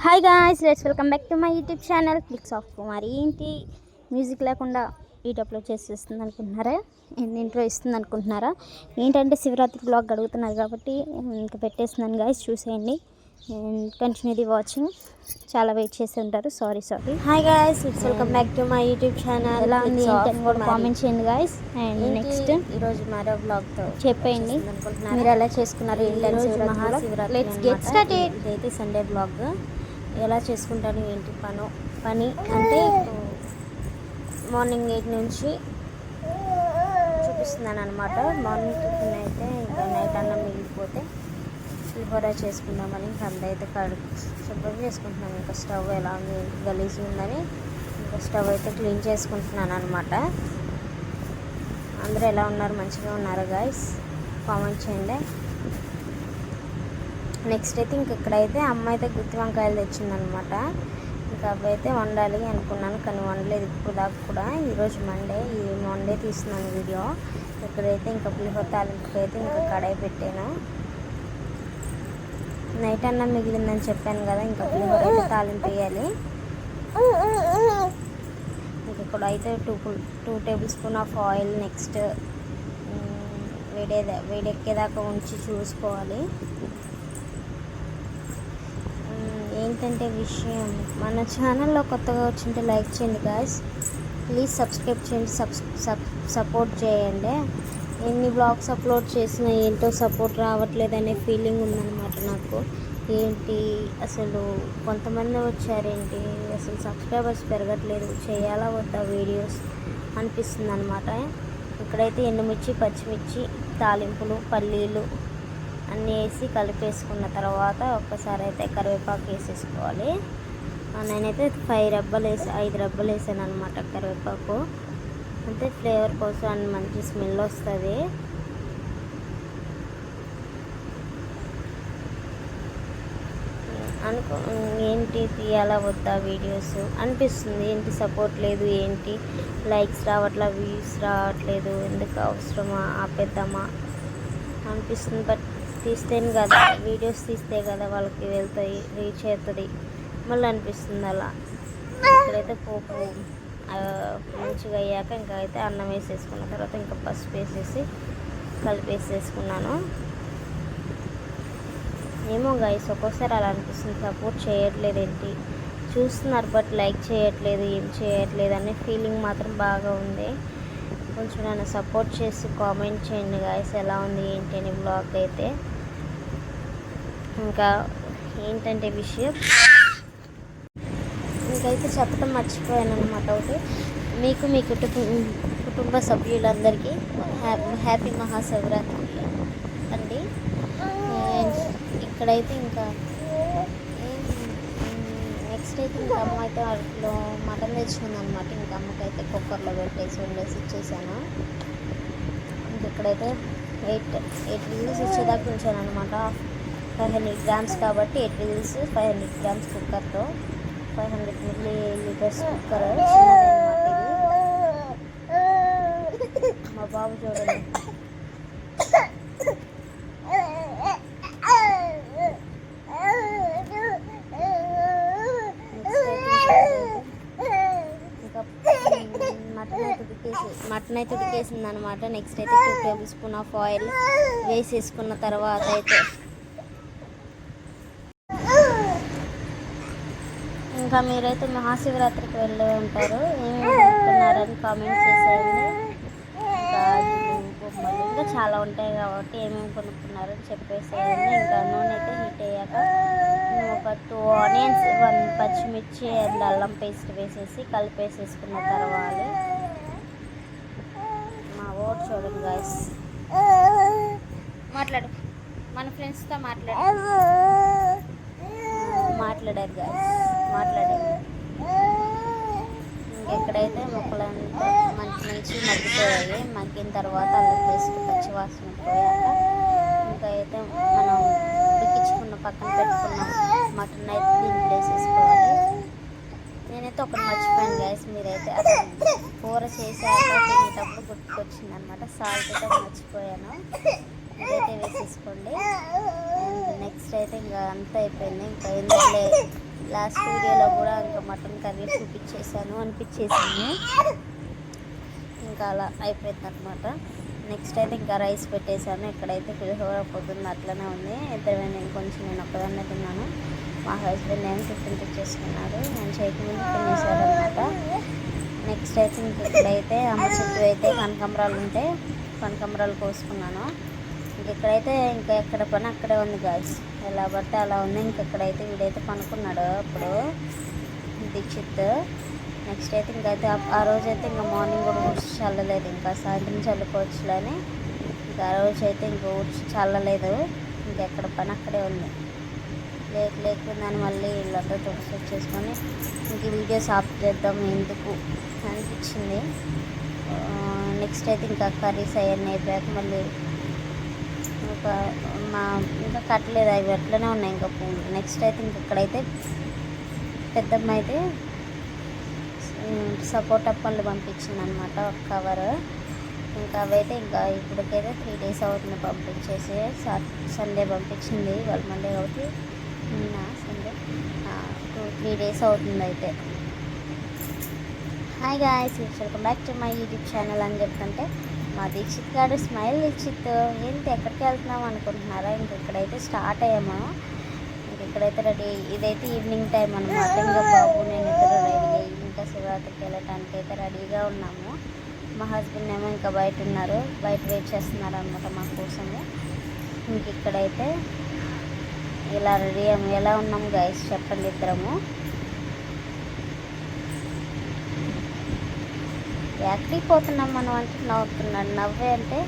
Hi guys, let's welcome back to my YouTube channel clicks of Kumari. ఏంటి music లేకుండా video upload చేసేస్తుంది అనుకుంటున్నారా? Intro ఇస్తుంది అనుకుంటున్నారా? ఏంటంటే శివరాత్రి బ్లాగ్ అడుగుతున్నారు కాబట్టి ఇంకా పెట్టేస్తున్నాను గాయ్స్, చూసేయండి అండ్ కంటిన్యూ ది వాచింగ్. చాలా వెయిట్ చేసి ఉంటారు, sorry. Hi guys, let's welcome back to my YouTube channel. ఎలా ఉంది ఏంటని కూడా కామెంట్ చేయండి గాయ్స్. అండ్ నెక్స్ట్ ఈరోజు మరో బ్లాగ్తో చెప్పండి మీరు ఎలా చేసుకున్నారు ఏంటని. మహాశివరాత్రి. Let's get started. ఇదైతే సండే బ్లాగ్. ఎలా చేసుకుంటాను ఏంటి పని అంటే మార్నింగ్ 8 నుంచి చూపిస్తున్నాను అనమాట. మార్నింగ్ టిఫిన్ అయితే ఇంకా నైట్ అన్నం మిగిలిపోతే పులిహోర చేసుకుందామని ఇంకా అందరైతే శుభ్రం చేసుకుంటున్నాను. ఇంకా స్టవ్ ఎలా ఉంది, గలీజ్ ఉందని ఇంకా స్టవ్ అయితే క్లీన్ చేసుకుంటున్నాను అనమాట. అందరూ ఎలా ఉన్నారు? మంచిగా ఉన్నారు గాయస్? కామెంట్ చేయండి. నెక్స్ట్ అయితే ఇంక ఇక్కడైతే అమ్మ అయితే గుత్తి వంకాయలు తెచ్చిందనమాట. ఇంకా అవి అయితే వండాలి అనుకున్నాను కానీ వండలేదు ఇప్పుడు దాకా కూడా. ఈరోజు మండే తీస్తున్నాను వీడియో. ఇక్కడైతే ఇంకా పులిహోర తాలింపుకి అయితే ఇంకా కడాయి పెట్టాను. నైట్ అన్నం మిగిలిందని చెప్పాను కదా, ఇంకా పులిహోర అయితే తాలింపు వేయాలి. ఇంక ఇక్కడ అయితే 2 table spoon of oil. Next వేడెక్కేదాకా ఉంచి చూసుకోవాలి. ఏంటంటే విషయం, మన ఛానల్లో కొత్తగా వచ్చింటే లైక్ చేయండి గాయ్స్, ప్లీజ్ సబ్స్క్రైబ్ చేయండి, సపోర్ట్ చేయండి. ఎన్ని బ్లాగ్స్ అప్లోడ్ చేసినా ఏంటో సపోర్ట్ రావట్లేదు అనే ఫీలింగ్ ఉందన్నమాట నాకు. ఏంటి అసలు కొంతమంది వచ్చారేంటి, అసలు సబ్స్క్రైబర్స్ పెరగట్లేదు, చేయాలా వద్దా వీడియోస్ అనిపిస్తుంది అనమాట. ఇక్కడైతే ఎండుమిర్చి, పచ్చిమిర్చి, తాలింపులు, పల్లీలు అన్నీ వేసి కలిపేసుకున్న తర్వాత ఒక్కసారి అయితే కరివేపాకు వేసేసుకోవాలి. నేనైతే 5 రెబ్బలు వేసాను అనమాట కరివేపాకు. అంటే ఫ్లేవర్ కోసం అని మంచి స్మెల్ వస్తుంది. ఏంటి తీయాలా వద్దా వీడియోస్ అనిపిస్తుంది. ఏంటి సపోర్ట్ లేదు, ఏంటి లైక్స్ రావట్లా, వ్యూస్ రావట్లేదు, ఎందుకు అవసరమా, ఆపేద్దామా అనిపిస్తుంది. బట్ తీస్తేనే కదా, వీడియోస్ తీస్తే కదా వాళ్ళకి వెళ్తాయి, రీచ్ అవుతుంది మళ్ళీ అనిపిస్తుంది అలా. ఇక్కడైతే పోపు మంచిగా అయ్యాక ఇంకా అయితే అన్నం వేసేసుకున్న తర్వాత ఇంకా పసుపు వేసేసి కలిపేసేసుకున్నాను. ఏమో గైస్, ఒక్కోసారి అలా అనిపిస్తుంది, సపోర్ట్ చేయట్లేదు ఏంటి, చూస్తున్నారు బట్ లైక్ చేయట్లేదు, ఏం చేయట్లేదు అనే ఫీలింగ్ మాత్రం బాగా ఉంది. కొంచెం నన్ను సపోర్ట్ చేసి కామెంట్ చేయండి గాయస్, ఎలా ఉంది ఏంటి అని బ్లాగ్ అయితే. ఇంకా ఏంటంటే విషయం ఇంకైతే చెప్పడం మర్చిపోయాను అనమాట. ఒకటి మీకు మీ కుటుంబ సభ్యులందరికీ హ్యాపీ మహాశివరాత్రి అండి. ఇక్కడైతే ఇంకా నెక్స్ట్ అయితే ఇంకా అమ్మ అయితే వాటిలో మటన్ తెచ్చుకుంది అనమాట. ఇంకా అమ్మకైతే కుక్కర్లో పెట్టేసి వండేసి ఇచ్చేసాను. ఇంక ఇక్కడైతే 8 విజిల్స్ ఇచ్చేదాకా ఉంచాను అనమాట. 500 గ్రామ్స్ కాబట్టి 8 విజిల్స్, 500 గ్రామ్స్ కుక్కర్తో. 500 ml కుక్కర్ మా బాబు చూడండి. మటన్ అయితే ఉడికేసింది అనమాట. నెక్స్ట్ అయితే 2 టేబుల్ స్పూన్ ఆఫ్ ఆయిల్ వేసేసుకున్న తర్వాత అయితే ఇంకా మీరైతే మహాశివరాత్రికి వెళ్ళి ఉంటారు, ఏమేమి కొనుక్కున్నారని కామెంట్ చేసేయండి. ఇంకా చాలా ఉంటాయి కాబట్టి ఏమేమి కొనుక్కున్నారని చెప్పేసేయండి. ఇంకా నూనె అయితే హీట్ అయ్యాక ఒక 2 ఆనియన్స్, 1 పచ్చిమిర్చి అండ్ అల్లం పేస్ట్ వేసేసి కలిపేసేసుకున్న తర్వాత మా ఓట్ చూడండి గాయస్. మాట్లాడు, మన ఫ్రెండ్స్తో మాట్లాడారు గాయస్, మాట్లాడారు. ఇంకెక్కడైతే ముక్కలంతా మంచి మగ్గిపోయాయి. మగ్గిన తర్వాత అల్లం పేస్ట్ పచ్చివాసన పోయాక ఇంకా అయితే మనం ఉడికించుకున్న పక్కన పెట్టుకున్న మటన్ అయితే దీంట్లో వేసేసుకోవాలి. నేనైతే ఒకటి మర్చిపోయాను గాయస్, మీరైతే అది కూర చేసాక తినేటప్పుడు గుర్తుకొచ్చింది అనమాట. సాల్ట్ అయితే మర్చిపోయాను, ఇదైతే వేసేసుకోండి. నెక్స్ట్ అయితే ఇంకా అంతా అయిపోయింది. ఇంకా ఎందుకులే లాస్ట్ వీడియోలో కూడా ఇంకా మటన్ కర్రీ చూపించేసాను అనిపించేసింది. ఇంకా అలా అయిపోయింది అనమాట. నెక్స్ట్ అయితే ఇంకా రైస్ పెట్టేశాను. ఇక్కడైతే పులిహోర పొద్దున్న అట్లనే ఉంది. ఇద్దరు నేను ఒక్కదాన్నే తిన్నాను. మా హస్బెండ్ ఏమో టిఫిన్ తెచ్చేసుకున్నారు. నేను చేయకముందు తినేసాడు అనమాట. నెక్స్ట్ అయితే ఇంక ఇక్కడైతే అమ్మ చుట్టూ అయితే కనకాంబరాలు ఉంటే కనకాంబరాలు కోసుకున్నాను. ఇంకెక్కడైతే ఇంకా ఎక్కడ పని అక్కడే ఉంది గాయస్. ఎలా పడితే అలా ఉంది. ఇంకెక్కడైతే వీడైతే పనుకున్నాడు అప్పుడు దీక్షిత్. నెక్స్ట్ అయితే ఇంకైతే ఆ రోజైతే ఇంకా మార్నింగ్ కూడా ఊడ్చి చల్లలేదు. ఇంకా సాయంత్రం చల్లుకోవచ్చులని ఇంకా ఆ రోజు అయితే ఇంకా ఊడ్చి చల్లలేదు. ఇంకెక్కడ పని అక్కడే ఉంది. లేకుందని మళ్ళీ ఇళ్ళంతా తుడిచి వచ్చేసుకొని ఇంక వీడియోస్ ఆఫ్ చేద్దాం ఎందుకు అనిపించింది. నెక్స్ట్ అయితే ఇంకా కర్రీస్ అవన్నీ అయిపోయాక మళ్ళీ ఇంకా కట్టలేదు, అవి అట్లనే ఉన్నాయి ఇంకా పూలు. నెక్స్ట్ అయితే ఇంకెక్కడైతే పెద్దమ్మ అయితే సపోటా పళ్ళు పంపించింది అనమాట, ఒక కవర్. ఇంకా అవైతే ఇంకా ఇప్పటికైతే 3 days అవుతుంది పంపించేసి. సండే పంపించింది, వాళ్ళు మండే కాబట్టి నిన్న సండే 2-3 days అవుతుంది. అయితే hi guys, welcome back to my YouTube channel అని చెప్తుంటే మా దీక్షిత్ గారు స్మైల్ దీక్షిత్ ఏంటి ఎక్కడికి వెళ్తున్నాం అనుకుంటున్నారా? ఇక్కడైతే స్టార్ట్ అయ్యాము. ఇక్కడైతే రెడీ, ఇదైతే ఈవినింగ్ టైం అనమాట. ఇంకా బాబు నేను ఇద్దరు రెడీ అయ్యి ఇంకా శివరాత్రికి వెళ్ళటానికి అయితే రెడీగా ఉన్నాము. మా హస్బెండ్ ఏమో ఇంకా బయట ఉన్నారు, బయట వెయిట్ చేస్తున్నారు అనమాట మా కోసము. ఇంక ఇక్కడైతే ఇలా రెడీ అయ్యాము. ఎలా ఉన్నాము గైస్ చెప్పండి ఇద్దరము. ఎక్కడికి పోతున్నాం మనం అంటే నవ్వుతున్నాడు. నవ్వే అంటే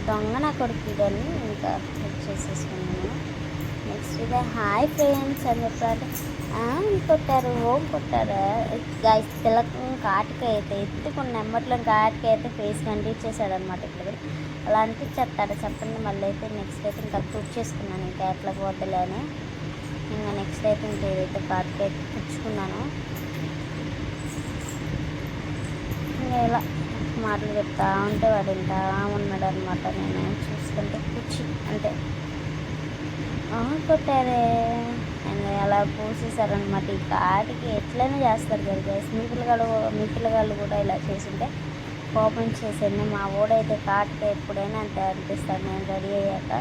దొంగ నా కొడుకు ఇదని ఇంకా వచ్చేసేసుకున్నాను. నెక్స్ట్ ఇదే హాయ్ ఫ్రెండ్స్ అని చెప్పారు. కొట్టారు, ఓం కొట్టారు గైస్. పిల్లకి కాటికాయ అయితే ఎత్తుకున్న నెమ్మట్లో కాటికాయ అయితే ఫేస్ అంటించేసాడు అనమాట. ఇక్కడ అలా అనిపించేస్తాడు చెప్పండి. మళ్ళీ అయితే నెక్స్ట్ అయితే ఇంకా తుడిచేసుకున్నాను, ఇంకా ఎట్లా పోద్దులే అని. ఇంకా నెక్స్ట్ అయితే ఇంకా ఏదైతే కాటికాయ పుచ్చుకున్నాను. ఇంకా ఇలా మాటలు చెప్తా ఉంటే వాడు వింటా ఉన్నాడు అనమాట. నేను చూసుకుంటే పుచ్చి అంటే కొట్టారే అని అలా పూసేసారనమాట. ఈ కాటికి ఎట్లయినా చేస్తారు కదా గైస్. మీ పిల్లగాళ్ళు కూడా ఇలా చేస్తుంటే కోపం చేసేయండి. మా ఓడైతే కాటికి ఎప్పుడైనా అంతే అనిపిస్తాడు. నేను రెడీ అయ్యాక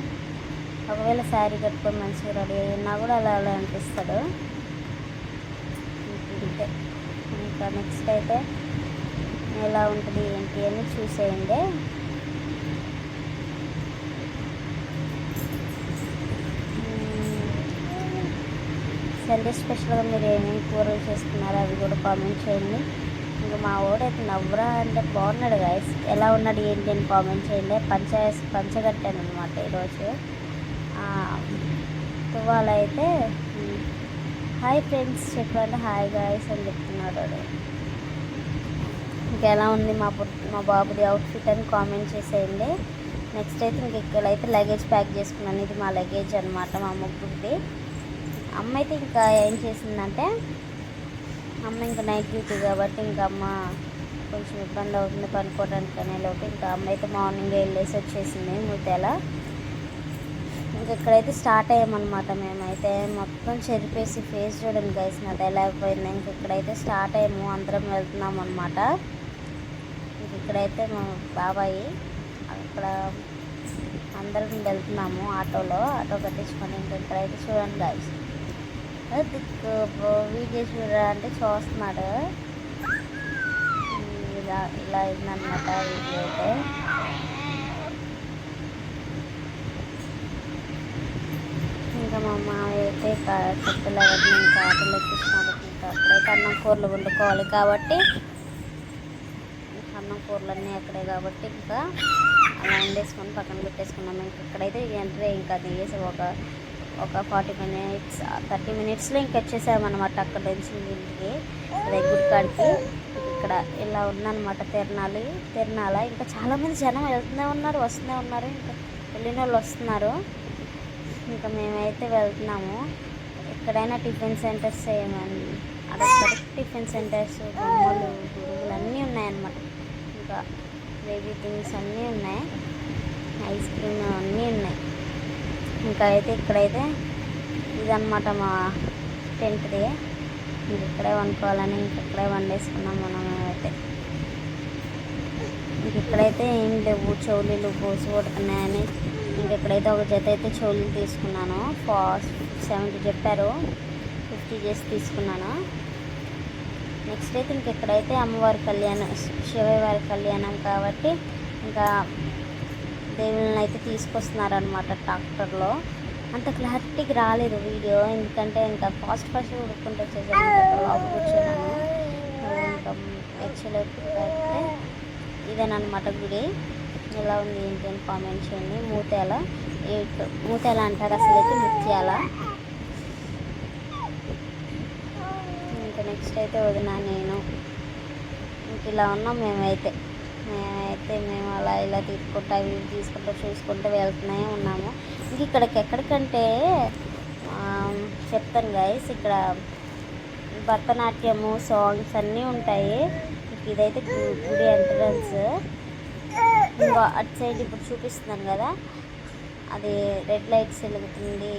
ఒకవేళ శారీ కట్టుకొని మంచిగా రెడీ అయ్యినా కూడా అలా అనిపిస్తాడు. ఇంతే. ఇంకా నెక్స్ట్ అయితే ఎలా ఉంటుంది ఏంటి అని చూసేయండి. సండే స్పెషల్గా మీరు ఏమేమి కూరలు చేస్తున్నారో అవి కూడా కామెంట్ చేయండి. ఇంకా మా ఓడైతే నవ్వరా అంటే బాగున్నాడు గాయస్. ఎలా ఉన్నాడు ఏంటి అని కామెంట్ చేయండి. పంచగట్టాను అనమాట ఈరోజు. తువ్వాల అయితే హాయ్ ఫ్రెండ్స్ చెప్పండి, హాయ్ గాయస్ అని చెప్తున్నాడు. ఇంకా ఎలా ఉంది మా బాబుది అవుట్ఫిట్ అని కామెంట్ చేసేయండి. నెక్స్ట్ అయితే ఇంక ఇక్కడైతే లగేజ్ ప్యాక్ చేసుకున్నాను. ఇది మా లగేజ్ అనమాట, మా ముగ్గురిది. అమ్మ అయితే ఇంకా ఏం చేసిందంటే, అమ్మ ఇంకా నైట్ డ్యూటీ కాబట్టి ఇంకా అమ్మ కొంచెం ఇబ్బంది అవుతుంది పనుకోవడానికి అనేలోపు ఇంకా అమ్మ అయితే మార్నింగ్ వెళ్ళేసి వచ్చేసింది ముద్దేలా. ఇంక ఇక్కడైతే స్టార్ట్ అయ్యామన్నమాట. మేమైతే మొత్తం చెరిపేసి ఫేస్ చూడండి గైస్ నాది ఎలా అయిపోయింది. ఇంక ఇక్కడైతే స్టార్ట్ అయ్యాము, అందరం వెళ్తున్నాం అనమాట. ఇంక ఇక్కడైతే మా బాబాయి అక్కడ అందరం వెళ్తున్నాము ఆటో కట్టించుకొని. ఇంక ఇక్కడైతే చూడండి గైస్, వీడియో చూడరా అంటే చూస్తున్నాడు. ఇలా అయిందనమాట వీడియో అయితే. ఇంకా మా మామయ్య అయితే కట్టెలు అవన్నీ ఇంకా ఆటోలో ఎక్కిస్తున్నాడు. ఇంకా అక్కడైతే అన్నం కూరలు వండుకోవాలి కాబట్టి అన్నం కూరలన్నీ అక్కడే కాబట్టి ఇంకా అలా వండేసుకొని పక్కన పెట్టేసుకున్నాము. ఇంక ఇక్కడైతే ఎంట్రీ ఇంకా దిగేసి ఒక 30 minutesలో ఇంక వచ్చేసామన్నమాట అక్కడ నుంచి ఇంటికి, గుడి కాడికి. ఇక్కడ ఇలా ఉందన్నమాట తిరణాల. ఇంకా చాలామంది జనం వెళ్తూనే ఉన్నారు, వస్తూనే ఉన్నారు. ఇంకా వెళ్ళిన వాళ్ళు వస్తున్నారు. ఇంకా మేమైతే వెళ్తున్నాము. ఎక్కడైనా టిఫిన్ సెంటర్స్ ఏమని అక్కడ టిఫిన్ సెంటర్స్, బొమ్మలు, గురుగులు అన్నీ ఉన్నాయన్నమాట. ఇంకా బేబీ థింగ్స్ అన్నీ ఉన్నాయి, ఐస్ క్రీమ్ అన్నీ ఉన్నాయి. ఇంకా అయితే ఇక్కడైతే ఇదన్నమాట మా టెంట్ది. ఇంక ఇక్కడే వండుకోవాలని ఇక్కడే వండేసుకున్నాం మనం అయితే. ఇంక ఇక్కడైతే ఏం లేవు, చౌలీలు పోసి కొడుతున్నాయని ఇంక ఇక్కడైతే ఒక జత అయితే చౌలీలు తీసుకున్నాను. 70 చెప్పారు, 50 చేసి తీసుకున్నాను. నెక్స్ట్ అయితే ఇంక ఇక్కడైతే అమ్మవారి కళ్యాణం, శివయ్య వారి కళ్యాణం కాబట్టి ఇంకా దేవుళ్ళని అయితే తీసుకొస్తున్నారనమాట ట్రాక్టర్లో. అంత క్లారిటీకి రాలేదు వీడియో, ఎందుకంటే ఇంకా ఫాస్ట్ ఉడుక్కుంటూ వచ్చేసాను, లోపల కూర్చున్నాను. ఇంకా యాక్చువల్ అయితే ఇదేనమాట గుడి. ఎలా ఉంది ఏంటి అని కామెంట్ చేయండి. మూతేల అంటారు, అసలు అయితే ముత్యాల. ఇంకా నెక్స్ట్ అయితే వదిన నేను ఇంక ఇలా ఉన్నాం మేమైతే మేము అలా ఇలా తీసుకుంటా చూసుకుంటూ వెళ్తూనే ఉన్నాము. ఇంక ఇక్కడికి ఎక్కడికంటే చెప్తాను గైస్, ఇక్కడ భరతనాట్యము సాంగ్స్ అన్నీ ఉంటాయి. ఇదైతే గుడి ఎంట్రన్స్. ఇంకా అటు సైడ్ ఇప్పుడు చూపిస్తున్నాను కదా, అది రెడ్ లైట్స్ వెలుగుతుంది,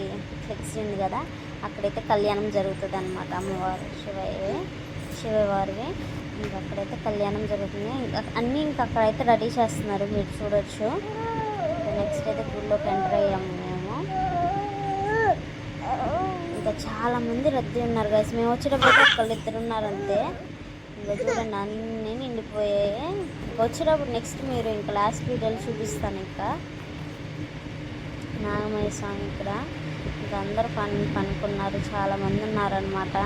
ఫ్లెక్సీ ఉంది కదా, అక్కడైతే కళ్యాణం జరుగుతుంది అనమాట. అమ్మవారు శివయ్య వారివి. ఇంకా అక్కడైతే కళ్యాణం జరుగుతుంది. ఇంకా అన్నీ ఇంకా అక్కడైతే రెడీ చేస్తున్నారు, మీరు చూడొచ్చు. నెక్స్ట్ అయితే గుడిలోకి ఎంటర్ అయ్యాము మేము. ఇంకా చాలామంది రద్దీ ఉన్నారు గైస్. మేము వచ్చేటప్పుడు ఒకళ్ళిద్దరు ఉన్నారు అంతే. ఇంకా చూడండి అన్నీ నిండిపోయాయి. వచ్చేటప్పుడు నెక్స్ట్ మీరు ఇంకా లాస్ట్ వీడియోలు చూపిస్తాను. ఇంకా నాగమయ్య స్వామి ఇక్కడ ఇంకా అందరూ పనుకున్నారు, చాలామంది ఉన్నారనమాట.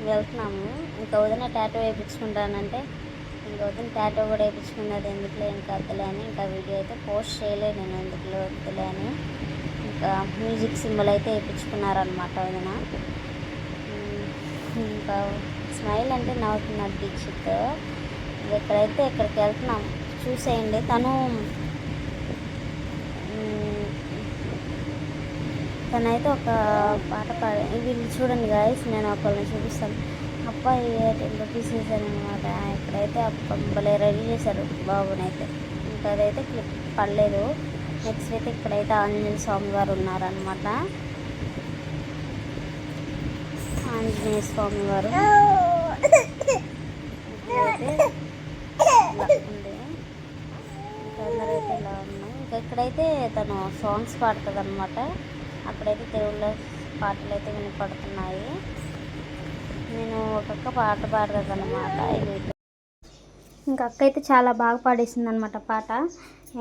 వెళ్తున్నాము. ఇంకా వదిన టాటో వేయించుకుంటానంటే ఇంకా వదిన టాటో కూడా వేయించుకున్నది, ఎందుకులే ఇంకా వద్దులే అని ఇంకా వీడియో అయితే పోస్ట్ చేయలేదు నేను, ఎందుకులే వద్దులే అని. ఇంకా మ్యూజిక్ సింబల్ అయితే వేయించుకున్నారనమాట వదిన. ఇంకా స్మైల్ అంటే నవ్వుతున్నారు దీక్షిత్. ఎక్కడికి వెళ్తున్నాం చూసేయండి. తనైతే ఒక పాట వీళ్ళు చూడండి గాయస్, నేను ఒకళ్ళని చూపిస్తాను. అబ్బాయి 10 రూపీస్ వేసాను అనమాట. ఇక్కడైతే భలే రెడీ చేశారు బాబునైతే. ఇంకా అదైతే క్లిప్ పడలేదు. నెక్స్ట్ అయితే ఇక్కడైతే ఆంజనేయ స్వామి వారు ఉన్నారనమాట. ఆంజనేయ స్వామి వారు ఉంది. ఇంకా అందరైతే ఇలా ఉన్నాం. ఇంకా ఇక్కడైతే తను సాంగ్స్ పాడుతుంది అనమాట. అక్కడైతే దేవుళ్ళ పాటలు అయితే వినపడుతున్నాయి. నేను ఒక్కొక్క పాట పాడుతుంది అనమాట. ఇంకా అక్క అయితే చాలా బాగా పాడేసింది అనమాట పాట.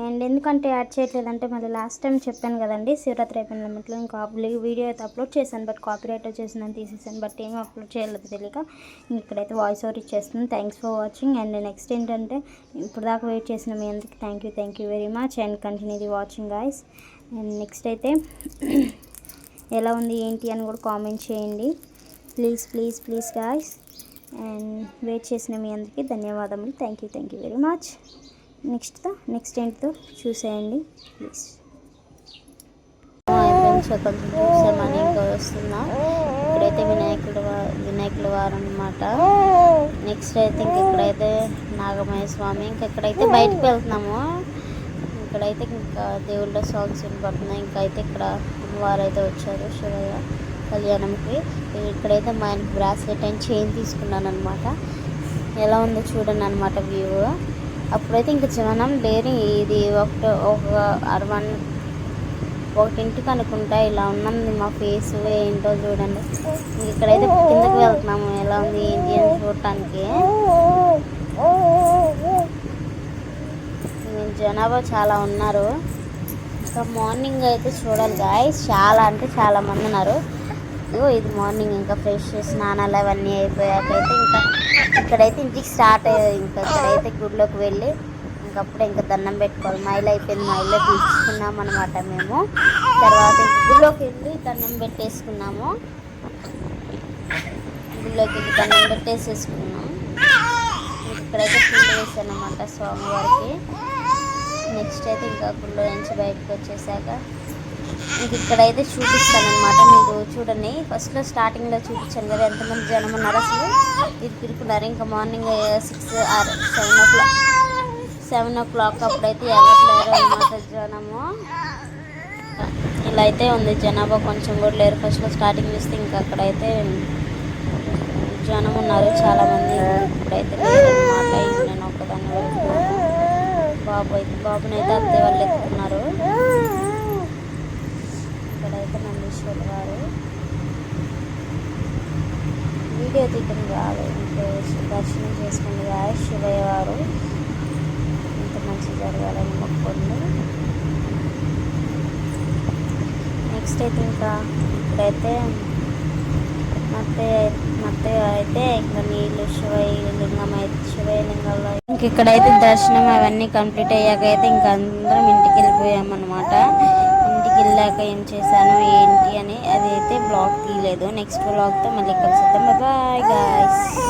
అండ్ ఎందుకంటే యాడ్ చేయట్లేదంటే మళ్ళీ లాస్ట్ టైం చెప్పాను కదండి, శివరాత్రి అయిపోయిన లిమిట్లో ఇంకా వీడియో అయితే అప్లోడ్ చేశాను, బట్ కాపీరైట్ వచ్చేసిందని తీసేసాను. బట్ ఏమీ అప్లోడ్ చేయలేదు తెలియక ఇక్కడైతే వాయిస్ ఓవర్ ఇచ్చేస్తుంది. Thanks for watching. And next ఏంటంటే ఇప్పుడు దాకా వెయిట్ చేసిన మీ అందరికి thank you very much and continue the watching guys. And next అయితే ఎలా ఉంది ఏంటి అని కూడా కామెంట్ చేయండి ప్లీజ్ గాయస్. అండ్ వెయిట్ చేసిన మీ అందరికీ ధన్యవాదములు. Thank you very much. Next ఏంటితో చూసేయండి ప్లీజ్. చూసామని ఇంకా వస్తున్నాం. ఇక్కడైతే వినాయకుల వారు అనమాట. నెక్స్ట్ అయితే ఇక్కడైతే నాగమయ్య స్వామి. ఇక్కడైతే బయటకు వెళ్తున్నాము. ఇక్కడైతే ఇంకా దేవుళ్ళ సాంగ్స్ వినపడుతున్నాయి. ఇంకా అయితే ఇక్కడ అమ్మవారు అయితే వచ్చారు శివయ్య కళ్యాణంకి. ఇక్కడైతే మా ఆయనకి బ్రాస్లెట్ అండ్ చైన్ తీసుకున్నాను అనమాట. ఎలా ఉందో చూడండి అనమాట వ్యూ. అప్పుడైతే ఇంకా జనం లేరు. ఇది ఒకటింటికి అనుకుంటా ఇలా ఉన్నది మా ఫేస్ ఏంటో చూడండి. ఇక్కడైతే కిందకి వెళ్తున్నాము. ఎలా ఉంది ఏంటి అని చూడటానికి. జనాభా చాలా ఉన్నారు. ఇంకా మార్నింగ్ అయితే చూడాలి గాయస్, చాలా అంటే చాలా మంది ఉన్నారు. ఇది మార్నింగ్ ఇంకా ఫ్రెష్ స్నానాలు అవన్నీ అయిపోయాకైతే ఇంకా ఇక్కడైతే ఇంటికి స్టార్ట్ అయ్యాయి. ఇంకా ఇక్కడైతే గుడిలోకి వెళ్ళి ఇంకప్పుడే ఇంకా దండం పెట్టుకోవాలి. మైలు అయిపోయింది, మైల్లో తీసుకున్నాం అనమాట మేము. తర్వాత గుడిలోకి వెళ్ళి దండం పెట్టేసుకున్నాము. గుడిలోకి వెళ్ళి దండం పెట్టేసేసుకున్నాం. ఇక్కడైతే పూజ చేశాను అనమాట స్వామివారికి. నెక్స్ట్ అయితే ఇంకా గుడిలో నుంచి బయటకు వచ్చేసాక ఇంక ఇక్కడైతే చూపిస్తాను అనమాట. మీరు చూడండి, ఫస్ట్లో స్టార్టింగ్లో చూపించాను కదా ఎంతమంది జనం ఉన్నారు, అసలు ఇరుకున్నారు. ఇంకా మార్నింగ్ 6 or 7 7 o'clock అప్పుడైతే ఎవరు లేరు అన్నమాట జనము. ఇలా అయితే ఉంది జనాభా, కొంచెం కూడా లేరు. ఫస్ట్లో స్టార్టింగ్ చూస్తే ఇంకా అక్కడైతే జనం ఉన్నారు చాలామంది. ఇప్పుడైతే లేరు అన్నమాట. ఇంక నేను ఒక్కదాన్ని వెళ్తున్నాను. బాబునైతే అత్తయ్య వాళ్ళు ఎత్తుకున్నారు. ఇక్కడైతే నందీశ్వర్ గారు వీడియో తీయడం కాదు, ఇంకా దర్శనం చేసుకుంది కాదు. శివయ్య వారు ఇంత మంచి జరగాలని మొక్కండి. నెక్స్ట్ అయితే ఇంకా ఇప్పుడైతే మత్తయ్య అయితే ఇంకా నీళ్ళు శివయ్య లింగంలో ఇంక ఇక్కడైతే దర్శనం అవన్నీ కంప్లీట్ అయ్యాక అయితే ఇంకా అందరం ఇంటికి వెళ్ళిపోయామన్నమాట. ఇంటికి వెళ్ళాక ఏం చేశాను ఏంటి అని అది అయితే బ్లాగ్ తీయలేదు. నెక్స్ట్ బ్లాగ్తో మళ్ళీ కలిసిద్దాం. Bye guys.